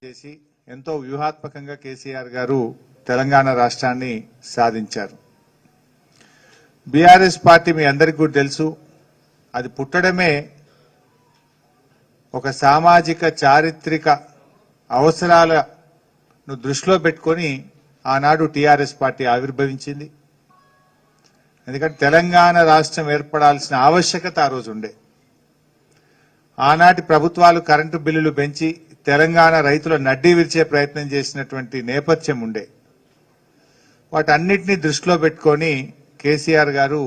చేసి ఎంతో వ్యూహాత్మకంగా కేసీఆర్ గారు తెలంగాణ రాష్ట్రాన్ని సాధించారు. బీఆర్ఎస్ పార్టీ మీ అందరికీ కూడా తెలుసు, అది పుట్టడమే ఒక సామాజిక చారిత్రక అవసరాలను దృష్టిలో పెట్టుకొని ఆనాడు టీఆర్ఎస్ పార్టీ ఆవిర్భవించింది. ఎందుకంటే తెలంగాణ రాష్ట్రం ఏర్పడాల్సిన ఆవశ్యకత ఆ రోజు ఉండే. ఆనాటి ప్రభుత్వాలు కరెంటు బిల్లులు పెంచి తెలంగాణ రైతుల నడ్డి విరిచే ప్రయత్నం చేసినటువంటి నేపథ్యం ఉండే. వాటన్నిటినీ దృష్టిలో పెట్టుకొని కేసీఆర్ గారు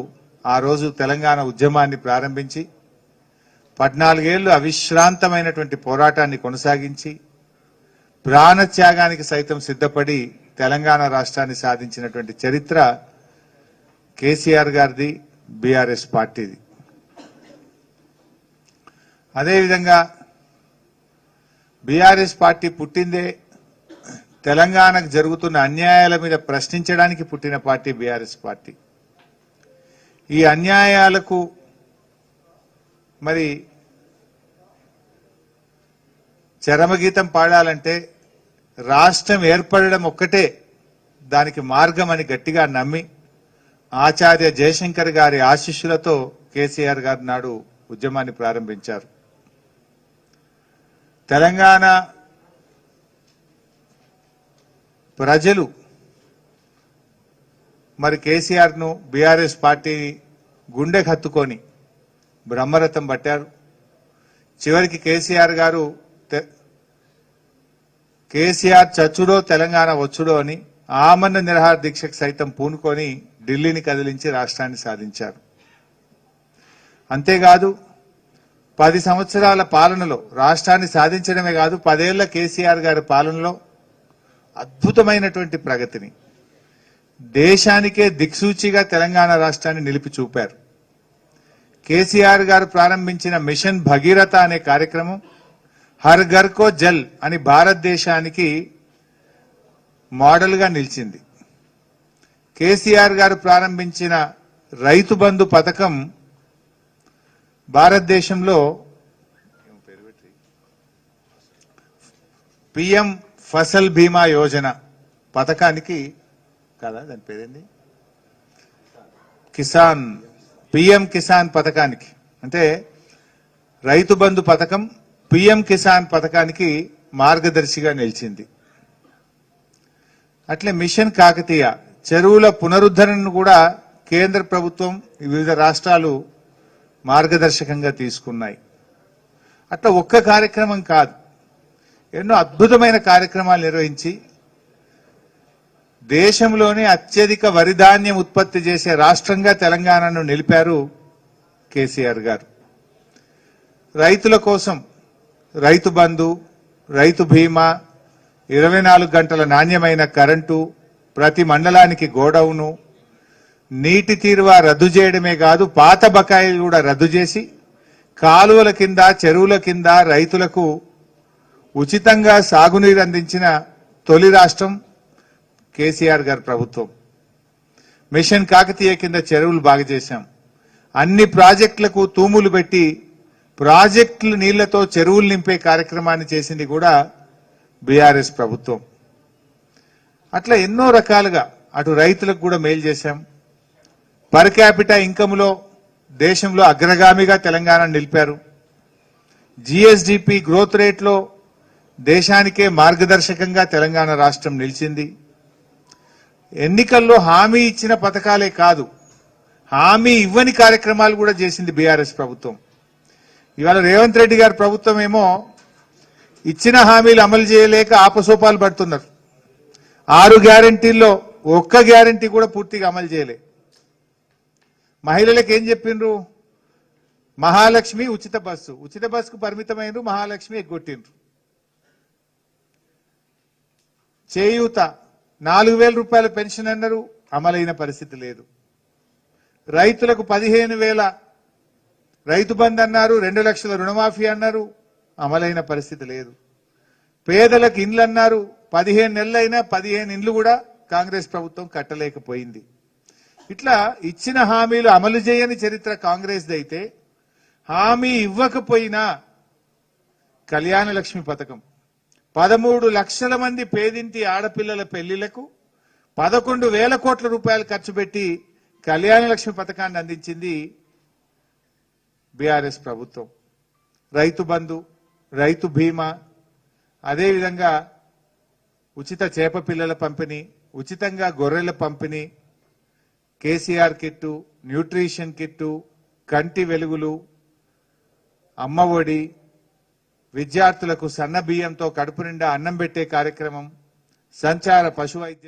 ఆ రోజు తెలంగాణ ఉద్యమాన్ని ప్రారంభించి 14 ఏళ్లు అవిశ్రాంతమైనటువంటి పోరాటాన్ని కొనసాగించి ప్రాణత్యాగానికి సైతం సిద్ధపడి తెలంగాణ రాష్ట్రాన్ని సాధించినటువంటి చరిత్ర కేసీఆర్ గారిది, బీఆర్ఎస్ పార్టీది. అదేవిధంగా బీఆర్ఎస్ పార్టీ పుట్టిందే తెలంగాణకు జరుగుతున్న అన్యాయాల మీద ప్రశ్నించడానికి పుట్టిన పార్టీ బీఆర్ఎస్ పార్టీ. ఈ అన్యాయాలకు మరి చరమగీతం పాడాలంటే రాష్ట్రం ఏర్పడడం ఒక్కటే దానికి మార్గం అని గట్టిగా నమ్మి ఆచార్య జయశంకర్ గారి ఆశీస్సులతో కేసీఆర్ గారు నాడు ఉద్యమాన్ని ప్రారంభించారు. తెలంగాణ ప్రజలు మరి కేసీఆర్ ను, బీఆర్ఎస్ పార్టీని గుండెకు హత్తుకొని బ్రహ్మరథం పట్టారు. చివరికి కేసీఆర్ గారు కేసీఆర్ చచ్చుడో తెలంగాణ వచ్చుడో అని ఆమరణ నిరాహార దీక్షకు సైతం పూనుకొని ఢిల్లీని కదిలించి రాష్ట్రాన్ని సాధించారు. అంతేకాదు 10 సంవత్సరాల పాలనలో రాష్ట్రాన్ని సాధించడమే కాదు, 10 ఏళ్ల కేసీఆర్ గారి పాలనలో అద్భుతమైనటువంటి ప్రగతిని, దేశానికే దిక్సూచిగా తెలంగాణ రాష్ట్రాన్ని నిలిపి చూపారు. కేసీఆర్ గారు ప్రారంభించిన మిషన్ భగీరథ అనే కార్యక్రమం హర్ ఘర్ కో జల్ అని భారతదేశానికి మోడల్గా నిలిచింది. కేసీఆర్ గారు ప్రారంభించిన రైతు బంధు పథకం భారతదేశంలో పిఎం ఫసల్ బీమా యోజన పథకానికి కదా, దాని పేరేంది, కిసాన్, పిఎం కిసాన్ పథకానికి, అంటే రైతు బంధు పథకం పిఎం కిసాన్ పథకానికి మార్గదర్శిగా నిలిచింది. అట్లే మిషన్ కాకతీయ చెరువుల పునరుద్ధరణను కూడా కేంద్ర ప్రభుత్వం, వివిధ రాష్ట్రాలు మార్గదర్శకంగా తీసుకున్నాయి. అట్లా ఒక్క కార్యక్రమం కాదు, ఎన్నో అద్భుతమైన కార్యక్రమాలు నిర్వహించి దేశంలోనే అత్యధిక వరి ధాన్యం ఉత్పత్తి చేసే రాష్ట్రంగా తెలంగాణను నిలిపారు కేసీఆర్ గారు. రైతుల కోసం రైతు బంధు, రైతు బీమా, 24 గంటల నాణ్యమైన కరెంటు, ప్రతి మండలానికి గోడౌను, నీటి తీరువా రద్దు చేయడమే కాదు పాత బకాయిలు కూడా రద్దు చేసి కాలువల కింద, చెరువుల కింద రైతులకు ఉచితంగా సాగునీరు అందించిన తొలి రాష్ట్రం కేసీఆర్ గారి ప్రభుత్వం. మిషన్ కాకతీయ కింద చెరువులు బాగు చేశాం. అన్ని ప్రాజెక్టులకు తూములు పెట్టి ప్రాజెక్టుల నీళ్లతో చెరువులు నింపే కార్యక్రమాన్ని చేసింది కూడా బీఆర్ఎస్ ప్రభుత్వం. అట్లా ఎన్నో రకాలుగా అటు రైతులకు కూడా మేలు చేశాం. పర్ క్యాపిటా ఇన్కమ్లో దేశంలో అగ్రగామిగా తెలంగాణ నిలిపారు. జిఎస్డిపి గ్రోత్ రేట్లో దేశానికే మార్గదర్శకంగా తెలంగాణ రాష్ట్రం నిలిచింది. ఎన్నికల్లో హామీ ఇచ్చిన పథకాలే కాదు, హామీ ఇవ్వని కార్యక్రమాలు కూడా చేసింది బీఆర్ఎస్ ప్రభుత్వం. ఇవాళ రేవంత్ రెడ్డి గారి ప్రభుత్వం ఏమో ఇచ్చిన హామీలు అమలు చేయలేక ఆపసోపాలు పడుతున్నారు. 6 గ్యారంటీల్లో ఒక్క గ్యారంటీ కూడా పూర్తిగా అమలు చేయలే. మహిళలకు ఏం చెప్పిండ్రు? మహాలక్ష్మి ఉచిత బస్సుకు పరిమితమైనరు, మహాలక్ష్మి ఎగ్గొట్టిండ్రు. చేయూత 4,000 రూపాయల పెన్షన్ అన్నారు, అమలైన పరిస్థితి లేదు. రైతులకు 15,000 రైతు బంధు అన్నారు, 2 లక్షల రుణమాఫీ అన్నారు, అమలైన పరిస్థితి లేదు. పేదలకు ఇండ్లు అన్నారు, 15 నెలలైనా 15 ఇండ్లు కూడా కాంగ్రెస్ ప్రభుత్వం కట్టలేకపోయింది. ఇట్లా ఇచ్చిన హామీలు అమలు చేయని చరిత్ర కాంగ్రెస్ది అయితే, హామీ ఇవ్వకపోయినా కళ్యాణ లక్ష్మి పథకం, 13 లక్షల మంది పేదింటి ఆడపిల్లల పెళ్లిళ్లకు 11,000 కోట్ల రూపాయలు ఖర్చు పెట్టి కళ్యాణ లక్ష్మి పథకాన్ని అందించింది బీఆర్ఎస్ ప్రభుత్వం. రైతు బంధు, రైతు బీమా, అదేవిధంగా ఉచిత చేప పిల్లల పంపిణీ, ఉచితంగా గొర్రెల పంపిణీ, కేసీఆర్ కిట్టు, న్యూట్రిషన్ కిట్టు, కంటి వెలుగులు, అమ్మ ఒడి, విద్యార్థులకు సన్న బియ్యంతో కడుపు నిండా అన్నం పెట్టే కార్యక్రమం, సంచార పశు వైద్య